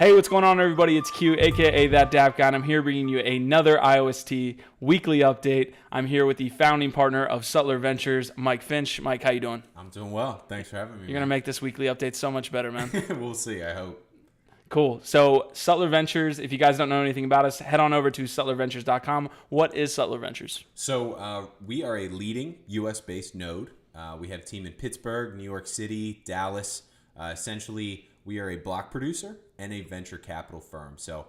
Hey, what's going on, everybody? It's Q, aka That dApp Guy, and I'm here bringing you another IOST weekly update. I'm here with the founding partner of Sutler Ventures, Mike Finch. Mike, how you doing? I'm doing well. Thanks for having me. You're going to make this weekly update so much better, man. We'll see, I hope. Cool. So Sutler Ventures, if you guys don't know anything about us, head on over to sutlerventures.com. What is Sutler Ventures? So we are a leading U.S.-based node. We have a team in Pittsburgh, New York City, Dallas. Essentially, we are a block producer and a venture capital firm. So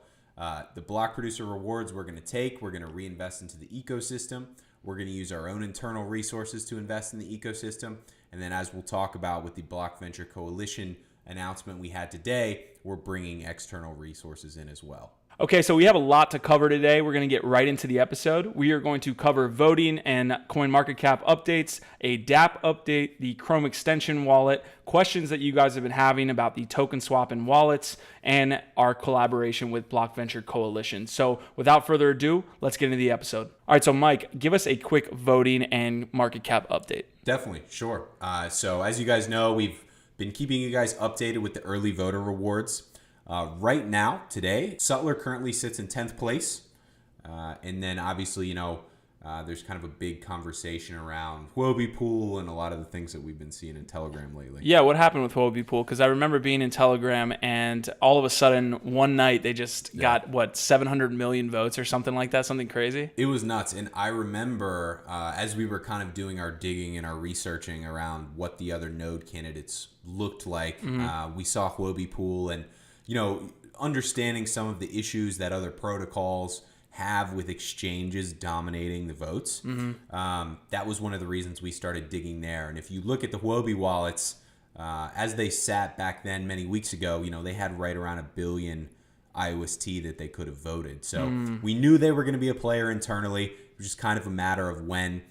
the block producer rewards we're going to take, we're going to reinvest into the ecosystem. We're going to use our own internal resources to invest in the ecosystem. And then as we'll talk about with the Block Venture Coalition announcement we had today, we're bringing external resources in as well. Okay, so we have a lot to cover today. We're going to get right into the episode. We are going to cover voting and CoinMarketCap updates, a dApp update, the Chrome extension wallet, questions that you guys have been having about the token swap and wallets, and our collaboration with Block Venture Coalition. So without further ado, let's get into the episode. All right, so Mike, give us a quick voting and market cap update. Definitely, sure. So as you guys know, we've been keeping you guys updated with the early voter rewards. Right now, today, Sutler currently sits in 10th place. And then obviously, there's kind of a big conversation around Huobi Pool and a lot of the things that we've been seeing in Telegram lately. Yeah, what happened with Huobi Pool? Because I remember being in Telegram and all of a sudden, one night, they just got, 700 million votes or something like that, something crazy? It was nuts. And I remember as we were kind of doing our digging and our researching around what the other node candidates looked like, we saw Huobi Pool and understanding some of the issues that other protocols have with exchanges dominating the votes. That was one of the reasons we started digging there. And if you look at the Huobi wallets, as they sat back then many weeks ago, they had right around 1 billion IOST that they could have voted. So we knew they were going to be a player internally. It was just kind of a matter of when.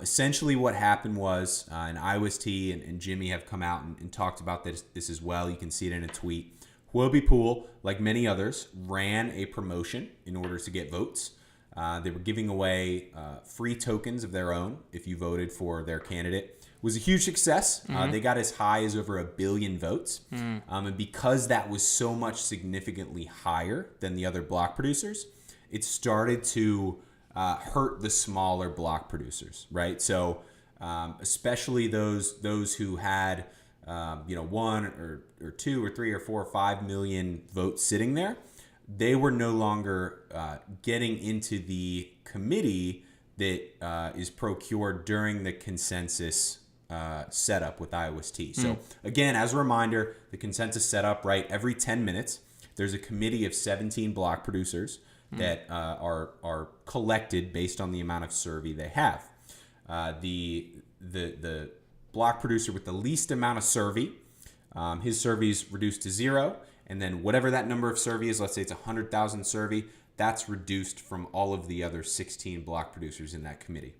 Essentially what happened was, and IOST and Jimmy have come out and talked about this as well. You can see it in a tweet. Huobi Pool, like many others, ran a promotion in order to get votes. They were giving away free tokens of their own if you voted for their candidate. It was a huge success. They got as high as over 1 billion votes. And because that was so much significantly higher than the other block producers, it started to hurt the smaller block producers, right? So especially those who had one or two or three or 4 or 5 million votes sitting there, they were no longer getting into the committee that is procured during the consensus setup with IOST. So again, as a reminder, the consensus setup, right, every 10 minutes, there's a committee of 17 block producers that are collected based on the amount of survey they have. The block producer with the least amount of survey, his survey is reduced to 0, and then whatever that number of survey is, let's say it's 100,000 survey, that's reduced from all of the other 16 block producers in that committee.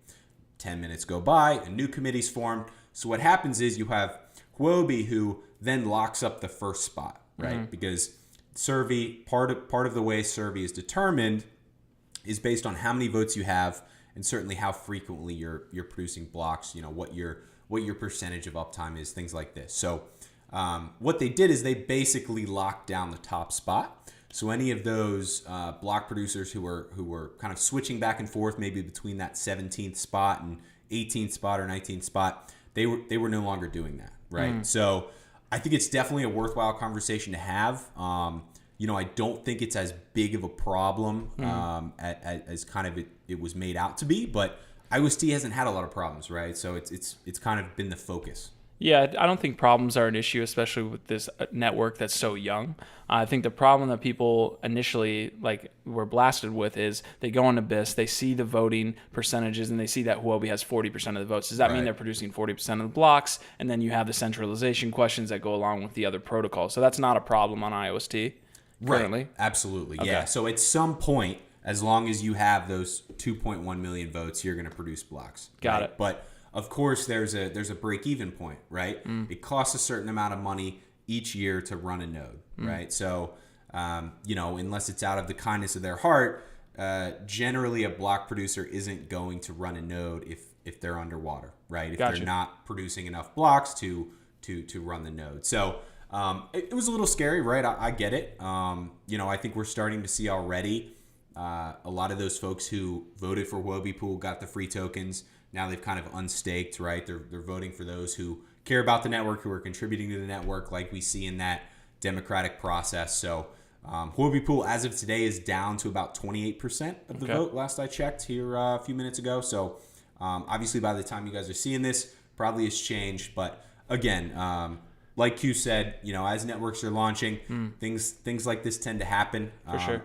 10 minutes go by, a new committee's formed. So what happens is you have Huobi who then locks up the first spot, right? Because survey, part of the way survey is determined is based on how many votes you have and certainly how frequently you're producing blocks, what your percentage of uptime is, things like this. So what they did is they basically locked down the top spot. So any of those block producers who were kind of switching back and forth, maybe between that 17th spot and 18th spot or 19th spot, they were no longer doing that, right? So I think it's definitely a worthwhile conversation to have. I don't think it's as big of a problem as kind of it was made out to be, but IOST hasn't had a lot of problems, right? So it's kind of been the focus. Yeah, I don't think problems are an issue, especially with this network that's so young. I think the problem that people initially were blasted with is they go on Abyss, they see the voting percentages, and they see that Huobi has 40% of the votes. Does that mean they're producing 40% of the blocks? And then you have the centralization questions that go along with the other protocols. So that's not a problem on IOST currently. Right, absolutely, Okay. yeah. So at some point, as long as you have those 2.1 million votes, you're going to produce blocks. Got it. But of course, there's a break-even point, right? It costs a certain amount of money each year to run a node, right? So, unless it's out of the kindness of their heart, generally a block producer isn't going to run a node if they're underwater, right? If Gotcha. they're not producing enough blocks to run the node. So It was a little scary, right? I get it. I think we're starting to see already a lot of those folks who voted for Huobi Pool got the free tokens. Now they've kind of unstaked, right? They're voting for those who care about the network, who are contributing to the network, like we see in that democratic process. So Huobi Pool, as of today, is down to about 28% of the vote, last I checked here a few minutes ago. So obviously, by the time you guys are seeing this, probably has changed. But again, like Q said, as networks are launching, things like this tend to happen. For sure.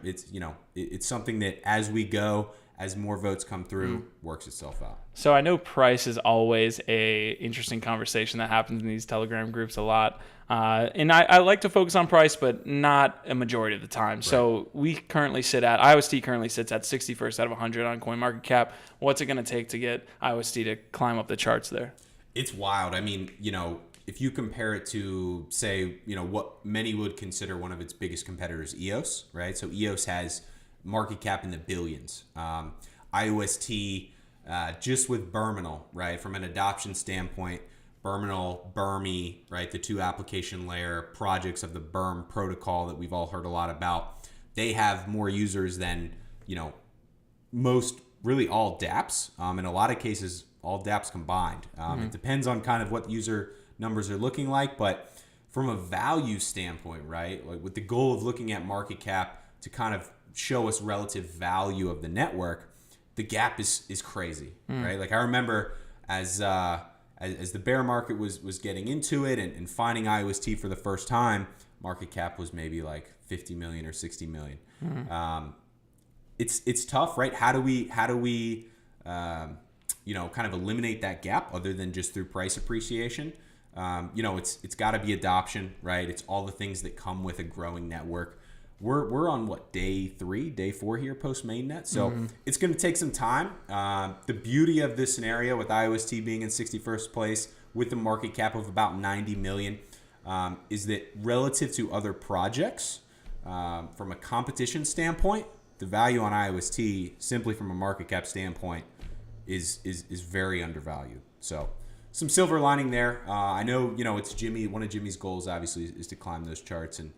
It's something that as we go, as more votes come through, works itself out. So I know price is always a interesting conversation that happens in these Telegram groups a lot. And I like to focus on price, but not a majority of the time. Right. So IOST currently sits at 61st out of 100 on CoinMarketCap. What's it going to take to get IOST to climb up the charts there? It's wild. I mean, if you compare it to, say, what many would consider one of its biggest competitors, EOS, right? So EOS has market cap in the billions. IOST, just with Berminal, right? From an adoption standpoint, Berminal, Bermi, right? The two application layer projects of the Berm protocol that we've all heard a lot about. They have more users than, most, really all dApps. In a lot of cases, all dApps combined. It depends on kind of what user numbers are looking like, but from a value standpoint, right? Like with the goal of looking at market cap to kind of show us relative value of the network, the gap is crazy, right? Like I remember as the bear market was getting into it and finding IOST for the first time, market cap was maybe like 50 million or 60 million. It's tough, right? How do we kind of eliminate that gap other than just through price appreciation? It's got to be adoption, right? It's all the things that come with a growing network. We're on day 4 here post mainnet, so it's going to take some time. The beauty of this scenario with IOST being in 61st place with a market cap of about 90 million is that relative to other projects, from a competition standpoint, the value on IOST simply from a market cap standpoint is very undervalued. So some silver lining there. I know, it's Jimmy. One of Jimmy's goals, obviously, is to climb those charts and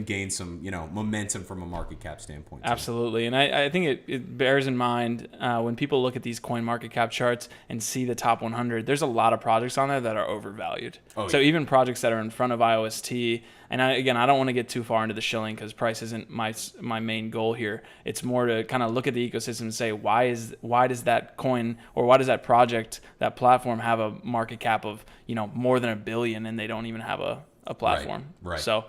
gain some, momentum from a market cap standpoint. Absolutely. And I think it bears in mind when people look at these coin market cap charts and see the top 100, there's a lot of projects on there that are overvalued. So even projects that are in front of IOST, and I don't want to get too far into the shilling because price isn't my main goal here. It's more to kind of look at the ecosystem and say, why does that coin or why does that project, that platform have a market cap of, more than $1 billion and they don't even have a platform. Right. So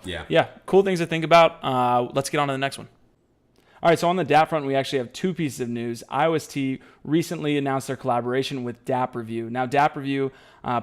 cool things to think about. Let's get on to the next one. All right, so on the dApp front, we actually have two pieces of news. IOST recently announced their collaboration with dApp Review. Now, dApp Review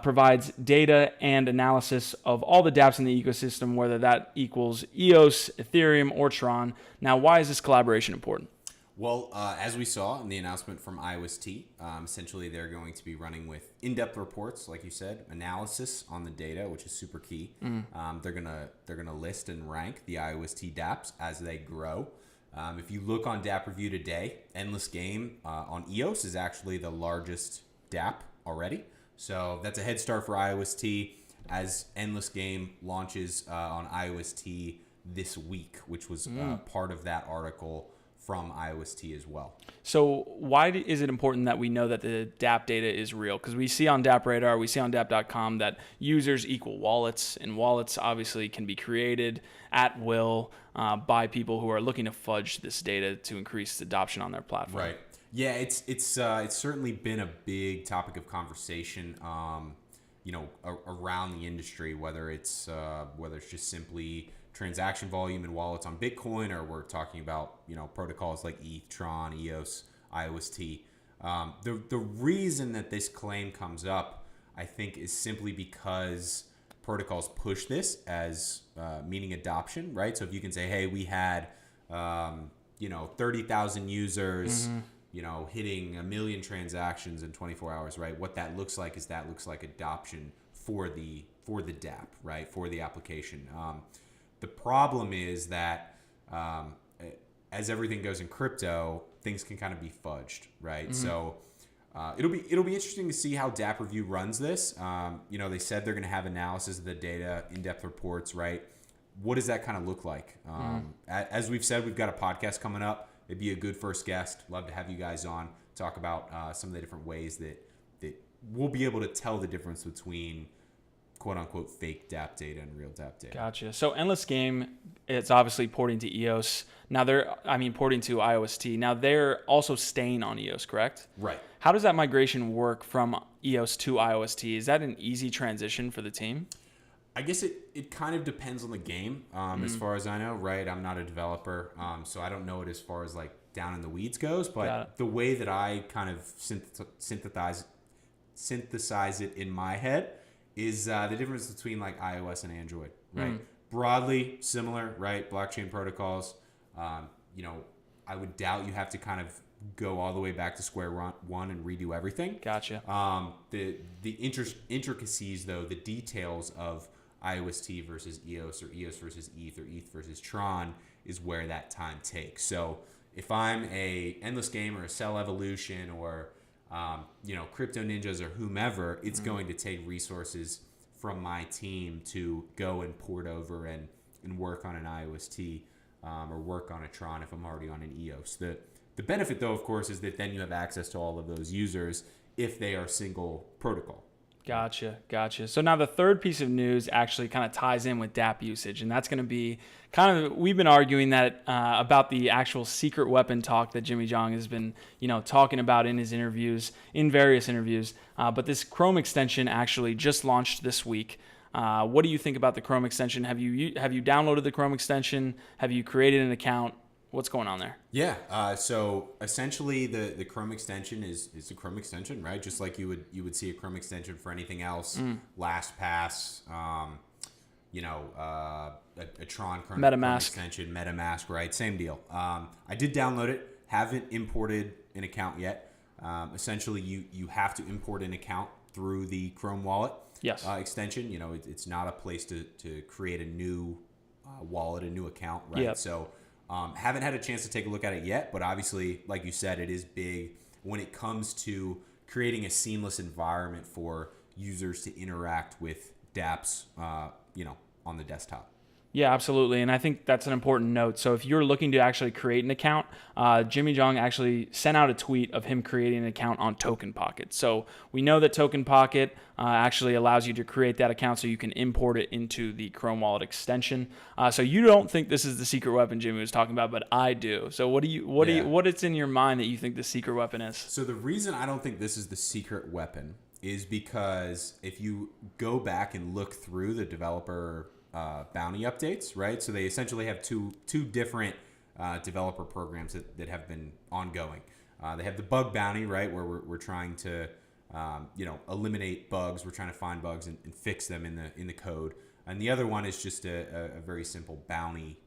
provides data and analysis of all the dApps in the ecosystem, whether that equals EOS, Ethereum, or Tron. Now, why is this collaboration important? Well, as we saw in the announcement from IOST, essentially they're going to be running with in-depth reports, like you said, analysis on the data, which is super key. They're gonna list and rank the IOST dApps as they grow. If you look on dApp Review today, Endless Game on EOS is actually the largest dApp already. So that's a head start for IOST as Endless Game launches on IOST this week, which was part of that article from IOST as well. So why is it important that we know that the dApp data is real? Because we see on dApp Radar, we see on dApp.com that users equal wallets, and wallets obviously can be created at will by people who are looking to fudge this data to increase adoption on their platform. Right. Yeah, it's certainly been a big topic of conversation, around the industry, whether it's just simply transaction volume and wallets on Bitcoin, or we're talking about protocols like ETH, Tron, EOS, IOST. The reason that this claim comes up, I think, is simply because protocols push this as meaning adoption, right? So if you can say, hey, we had 30,000 users, hitting 1 million transactions in 24 hours, right? What that looks like is adoption for the dApp, right? For the application. The problem is that as everything goes in crypto, things can kind of be fudged, right? So It'll be interesting to see how dApp Review runs this. They said they're going to have analysis of the data, in-depth reports, right? What does that kind of look like? As we've said, we've got a podcast coming up. It'd be a good first guest. Love to have you guys on, talk about some of the different ways that we'll be able to tell the difference between quote-unquote fake dApp data and real dApp data. Gotcha. So Endless Game, it's obviously porting to EOS. Now porting to IOST. Now they're also staying on EOS, correct? Right. How does that migration work from EOS to IOST? Is that an easy transition for the team? I guess it kind of depends on the game, as far as I know, right? I'm not a developer, so I don't know it as far as like down in the weeds goes, but the way that I kind of synthesize it in my head is the difference between like iOS and Android, right? Broadly similar, right? Blockchain protocols. I would doubt you have to kind of go all the way back to square one and redo everything. Gotcha. The intricacies, though, the details of IOST versus EOS or EOS versus ETH or ETH versus Tron is where that time takes. So if I'm a Endless Game or a Cell Evolution or Crypto Ninjas or whomever, it's going to take resources from my team to go and port over and work on an IOST or work on a Tron if I'm already on an EOS. The benefit, though, of course, is that then you have access to all of those users if they are single protocol. Gotcha. So now the third piece of news actually kind of ties in with dApp usage, and that's going to be we've been arguing that about the actual secret weapon talk that Jimmy Jong has been, talking about in his interviews, in various interviews. But this Chrome extension actually just launched this week. What do you think about the Chrome extension? Have you downloaded the Chrome extension? Have you created an account? What's going on there? Yeah. So essentially, the Chrome extension is a Chrome extension, right? Just like you would see a Chrome extension for anything else. LastPass, a Tron Chrome extension, MetaMask, right? Same deal. I did download it. Haven't imported an account yet. Essentially, you have to import an account through the Chrome wallet. Yes. Extension. It's not a place to create a new wallet, a new account, right? Yep. So. Haven't had a chance to take a look at it yet, but obviously, like you said, it is big when it comes to creating a seamless environment for users to interact with dApps, on the desktop. Yeah, absolutely. And I think that's an important note. So if you're looking to actually create an account, Jimmy Jong actually sent out a tweet of him creating an account on Token Pocket. So we know that Token Pocket actually allows you to create that account so you can import it into the Chrome Wallet extension. So you don't think this is the secret weapon Jimmy was talking about, but I do. So what is in your mind that you think the secret weapon is? So the reason I don't think this is the secret weapon is because if you go back and look through the developer bounty updates, right? So they essentially have two different developer programs that have been ongoing. They have the bug bounty, right, where we're trying to eliminate bugs. We're trying to find bugs and fix them in the code. And the other one is just a very simple bounty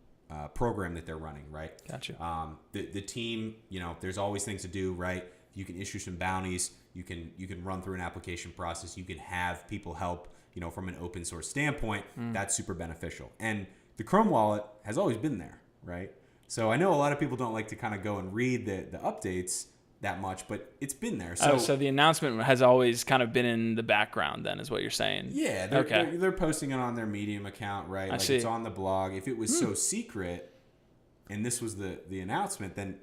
program that they're running, right? Gotcha. The team, there's always things to do, right? You can issue some bounties. You can run through an application process. You can have people help. From an open source standpoint, that's super beneficial. And the Chrome wallet has always been there, right? So I know a lot of people don't like to kind of go and read the updates that much, but it's been there. So the announcement has always kind of been in the background then, is what you're saying? Yeah, they're posting it on their Medium account, right? It's on the blog. If it was so secret and this was the announcement, then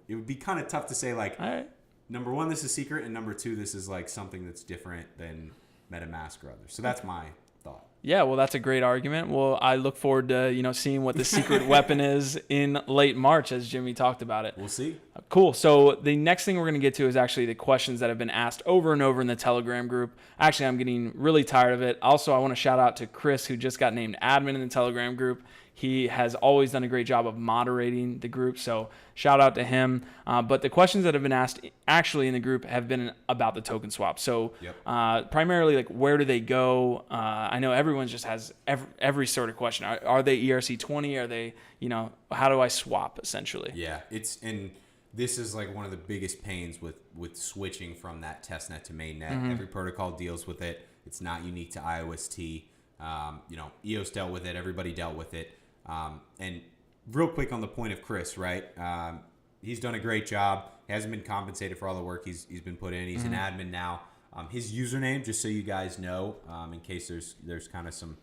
it would be kind of tough to say like, all right, number one, this is secret, and number two, this is like something that's different than MetaMask or others. So that's my thought. Yeah, well, that's a great argument. Well, I look forward to seeing what the secret weapon is in late March, as Jimmy talked about it. We'll see. Cool. So the next thing we're going to get to is actually the questions that have been asked over and over in the Telegram group. Actually, I'm getting really tired of it. Also, I want to shout out to Chris, who just got named admin in the Telegram group. He has always done a great job of moderating the group, so shout out to him. But the questions that have been asked actually in the group have been about the token swap. So primarily, like, where do they go? I know everyone just has every sort of question. Are they ERC20? Are they, how do I swap, essentially? Yeah, and this is like one of the biggest pains with switching from that testnet to mainnet. Mm-hmm. Every protocol deals with it. It's not unique to IOST. EOS dealt with it. Everybody dealt with it. And real quick on the point of Chris, right? he's done a great job. He hasn't been compensated for all the work he's been put in. He's an admin now. His username, just so you guys know, in case there's kind of some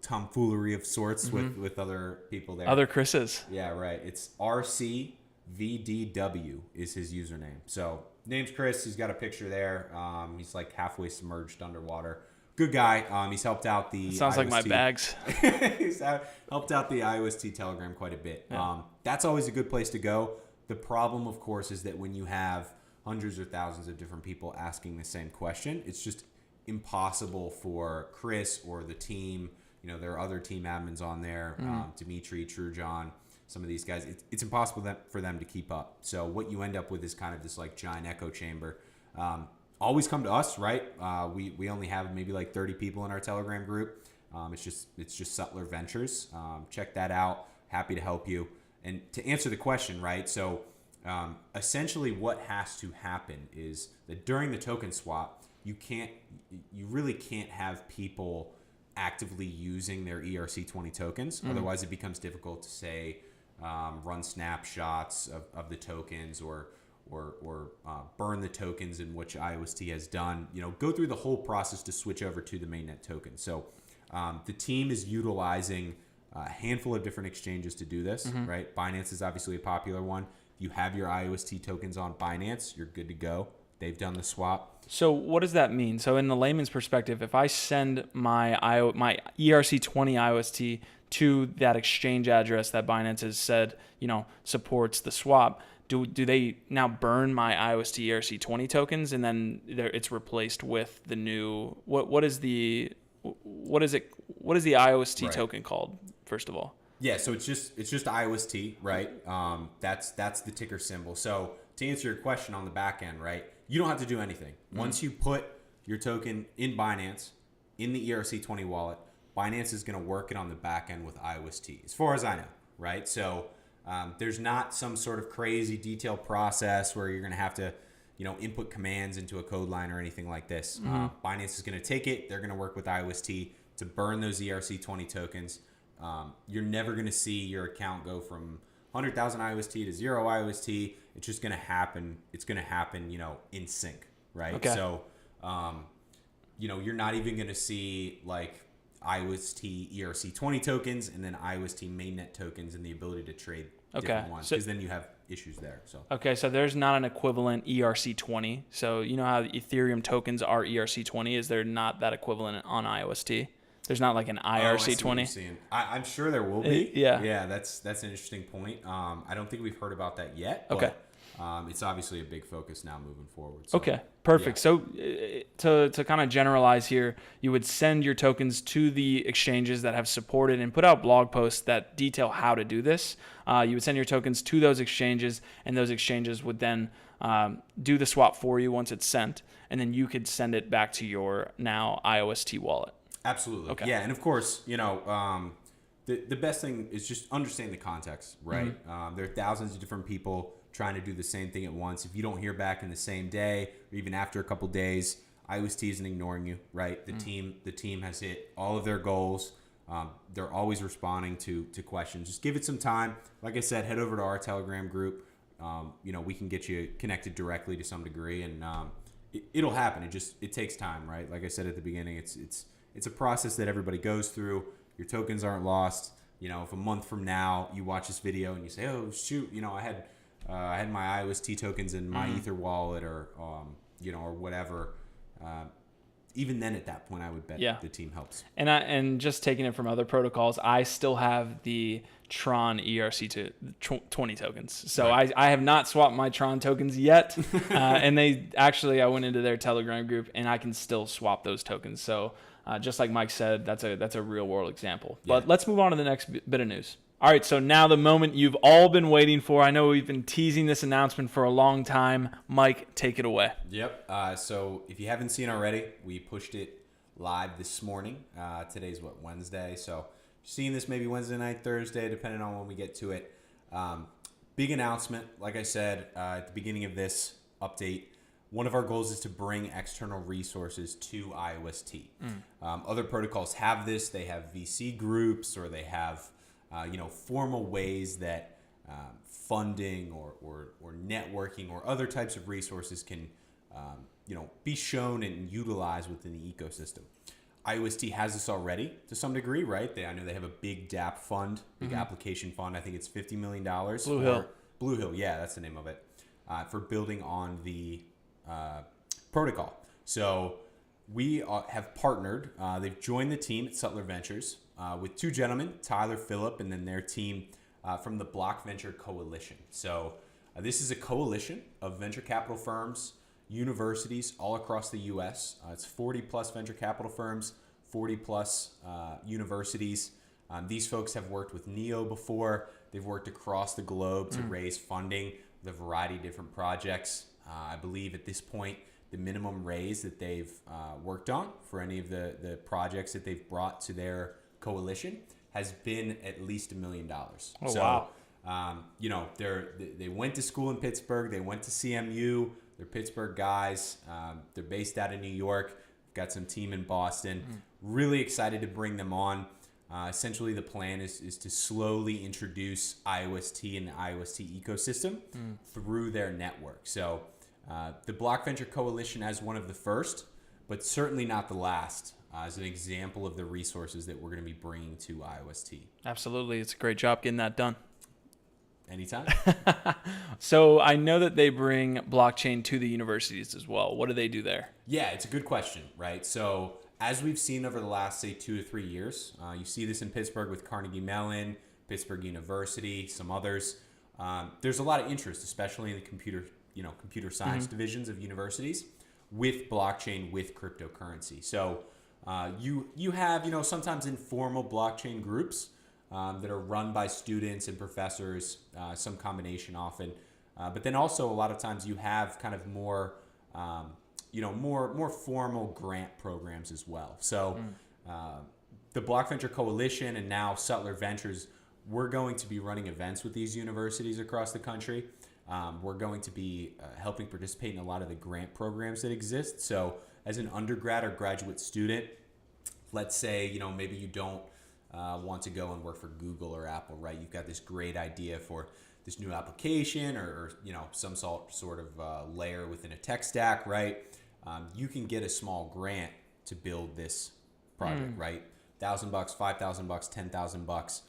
tomfoolery of sorts with other people there. Other Chris's. Yeah, right. It's RCVDW is his username. So name's Chris. He's got a picture there. He's like halfway submerged underwater. Good guy. He's helped out the Sounds IOST. like my bags. He's helped out the IOST Telegram quite a bit. Yeah. That's always a good place to go. The problem, of course, is that when you have hundreds or thousands of different people asking the same question, it's just impossible for Chris or the team. You know, there are other team admins on there, Dimitri, True John, some of these guys. It's impossible for them to keep up. So what you end up with is kind of this like giant echo chamber. Always come to us, right? We only have maybe like 30 people in our Telegram group. It's just Sutler Ventures. Check that out. Happy to help you. And to answer the question, right? So essentially what has to happen is that during the token swap, you really can't have people actively using their ERC20 tokens. Otherwise it becomes difficult to say run snapshots of the tokens or burn the tokens, in which IOST has done. You know, go through the whole process to switch over to the mainnet token. So the team is utilizing a handful of different exchanges to do this, right? Binance is obviously a popular one. If you have your IOST tokens on Binance, you're good to go. They've done the swap. So what does that mean? So in the layman's perspective, if I send my ERC20 IOST to that exchange address that Binance has said, supports the swap, do they now burn my IOST ERC20 tokens, and then it's replaced with the new what is the IOST token called, first of all? Yeah, so it's just IOST, right? That's the ticker symbol. So to answer your question on the back end, right, you don't have to do anything. Once you put your token in Binance, in the ERC20 wallet, Binance is going to work it on the back end with IOST, as far as I know, right? So there's not some sort of crazy detailed process where you're going to have to, input commands into a code line or anything like this. Binance is going to take it. They're going to work with IOST to burn those ERC20 tokens. You're never going to see your account go from 100,000 IOST to 0 IOST. It's just going to happen. It's going to happen, in sync, right? Okay. So, you're not even going to see like IOST ERC20 tokens and then IOST mainnet tokens and the ability to trade different ones, because then you have issues there. So there's not an equivalent ERC20. So you know how Ethereum tokens are ERC20? Is there not that equivalent on IOST? There's not like an IRC20. I'm sure there will be. Yeah. That's an interesting point. I don't think we've heard about that yet. But, okay. It's obviously a big focus now moving forward. So, okay, perfect. Yeah. So to kind of generalize here, you would send your tokens to the exchanges that have supported and put out blog posts that detail how to do this. You would send your tokens to those exchanges, and those exchanges would then do the swap for you once it's sent, and then you could send it back to your now IOST wallet. Absolutely. Okay. Yeah, and of course, the best thing is just understand the context, right? There are thousands of different people trying to do the same thing at once. If you don't hear back in the same day or even after a couple days, IOST isn't ignoring you, right? The team has hit all of their goals. They're always responding to questions. Just give it some time. Like I said, head over to our Telegram group. We can get you connected directly to some degree, and it'll happen. It takes time, right? Like I said at the beginning, it's a process that everybody goes through. Your tokens aren't lost. If a month from now you watch this video and you say, "Oh shoot, I had my IOST tokens in my Ether wallet," or or whatever. Even then, at that point, I would bet the team helps. And just taking it from other protocols, I still have the Tron ERC20 tokens. So right. I have not swapped my Tron tokens yet. And I went into their Telegram group, and I can still swap those tokens. So just like Mike said, that's a real world example. Yeah. But let's move on to the next bit of news. All right, so now the moment you've all been waiting for. I know we've been teasing this announcement for a long time. Mike, take it away. Yep. So if you haven't seen already, we pushed it live this morning. Today's Wednesday. So seeing this maybe Wednesday night, Thursday, depending on when we get to it. Big announcement. Like I said at the beginning of this update, one of our goals is to bring external resources to IOST. Other protocols have this. They have VC groups, or they have formal ways that funding or networking or other types of resources can be shown and utilized within the ecosystem. IOST has this already to some degree, right? I know they have a big dApp fund, big application fund. I think it's $50 million. Blue Hill, yeah, that's the name of it, for building on the protocol. So we have partnered. They've joined the team at Sutler Ventures with two gentlemen, Tyler Phillip, and then their team from the Block Venture Coalition. So this is a coalition of venture capital firms, universities all across the U.S. It's 40 plus venture capital firms, 40 plus universities. These folks have worked with NEO before. They've worked across the globe to raise funding with a variety of different projects. I believe at this point, the minimum raise that they've worked on for any of the projects that they've brought to their coalition has been at least $1 million. Oh, so, wow. They went to school in Pittsburgh. They went to CMU. They're Pittsburgh guys. They're based out of New York. Got some team in Boston. Really excited to bring them on. Essentially, the plan is to slowly introduce IOST and the IOST ecosystem through their network. So the Block Venture Coalition as one of the first, but certainly not the last, as an example of the resources that we're going to be bringing to IOST. Absolutely. It's a great job getting that done. Anytime. So I know that they bring blockchain to the universities as well. What do they do there? Yeah, it's a good question, right? So as we've seen over the last, say, 2 to 3 years, you see this in Pittsburgh with Carnegie Mellon, Pittsburgh University, some others. There's a lot of interest, especially in the computer science divisions of universities, with blockchain, with cryptocurrency. So you have, sometimes informal blockchain groups that are run by students and professors, some combination often. But then also a lot of times you have kind of more formal grant programs as well. So the Block Venture Coalition and now Sutler Ventures, we're going to be running events with these universities across the country. We're going to be helping participate in a lot of the grant programs that exist. So as an undergrad or graduate student, let's say, maybe you don't want to go and work for Google or Apple, right? You've got this great idea for this new application or some sort of layer within a tech stack, right? You can get a small grant to build this project, right? $1,000, $5,000, $10,000.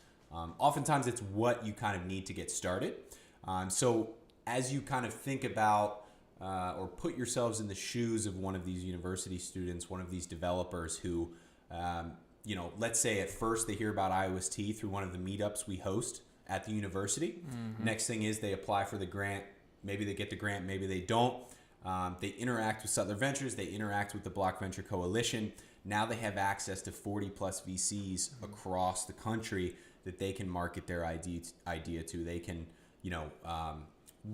Oftentimes it's what you kind of need to get started. So as you kind of think about or put yourselves in the shoes of one of these university students, one of these developers who, let's say at first they hear about IOST through one of the meetups we host at the university. Next thing is they apply for the grant. Maybe they get the grant, maybe they don't. They interact with Sutler Ventures. They interact with the Block Venture Coalition. Now they have access to 40 plus VCs across the country that they can market their idea to. They can,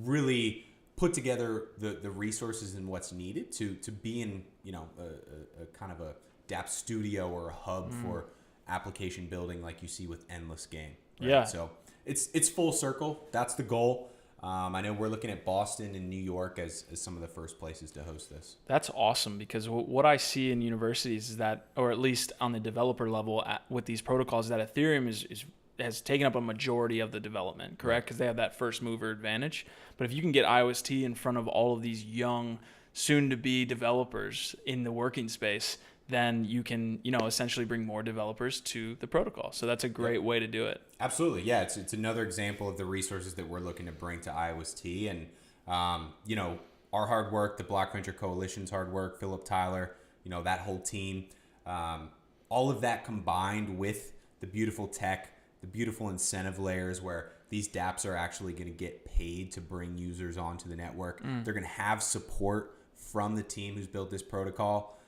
really put together the resources and what's needed to be in, a kind of a dApp studio or a hub for application building like you see with Endless Game. Right? Yeah. So it's full circle. That's the goal. I know we're looking at Boston and New York as some of the first places to host this. That's awesome because what I see in universities is that, or at least on the developer level with these protocols, that Ethereum has taken up a majority of the development, correct? Because they have that first mover advantage. But if you can get IOST in front of all of these young, soon-to-be developers in the working space, then you can, essentially bring more developers to the protocol. So that's a great way to do it. Absolutely. Yeah, it's another example of the resources that we're looking to bring to IOST. And, our hard work, the Block Venture Coalition's hard work, Philip, Tyler, that whole team, all of that combined with the beautiful tech, the beautiful incentive layers where these dApps are actually going to get paid to bring users onto the network. They're going to have support from the team who's built this protocol.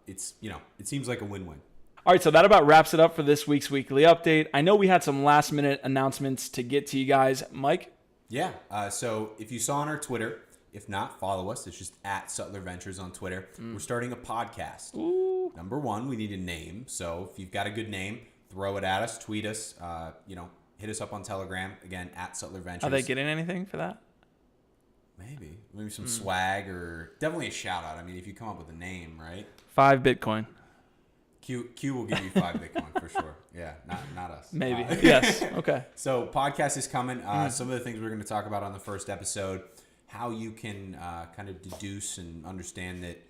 It seems like a win-win. All right, so that about wraps it up for this week's weekly update. I know we had some last-minute announcements to get to you guys. Mike? Yeah, so if you saw on our Twitter, if not, follow us. It's just at Sutler Ventures on Twitter. We're starting a podcast. Ooh. Number one, we need a name. So if you've got a good name, throw it at us, tweet us, hit us up on Telegram, again, at Sutler Ventures. Are they getting anything for that? Maybe some swag or definitely a shout out. I mean, if you come up with a name, right? 5 Bitcoin. Q will give you 5 Bitcoin for sure. Yeah, not us. Maybe. Yes. Okay. So podcast is coming. Some of the things we're going to talk about on the first episode, how you can kind of deduce and understand that,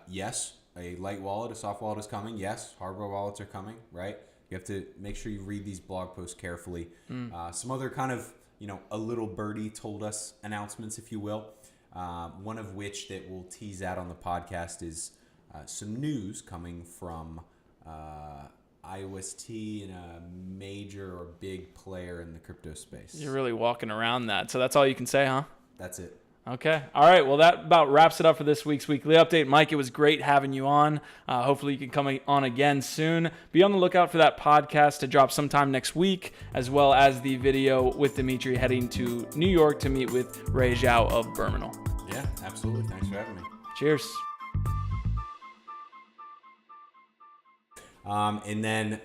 yes, a light wallet, a soft wallet is coming. Yes, hardware wallets are coming, right? You have to make sure you read these blog posts carefully. Some other kind of, a little birdie told us announcements, if you will. One of which that we'll tease out on the podcast is some news coming from IOST and a major or big player in the crypto space. You're really walking around that. So that's all you can say, huh? That's it. Okay. All right. Well, that about wraps it up for this week's weekly update. Mike, it was great having you on. Hopefully you can come on again soon. Be on the lookout for that podcast to drop sometime next week, as well as the video with Dimitri heading to New York to meet with Ray Zhao of Berminal. Yeah, absolutely. Thanks for having me. Cheers. And then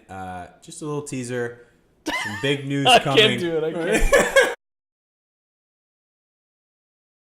just a little teaser. Some big news coming. I can't do it. I can't.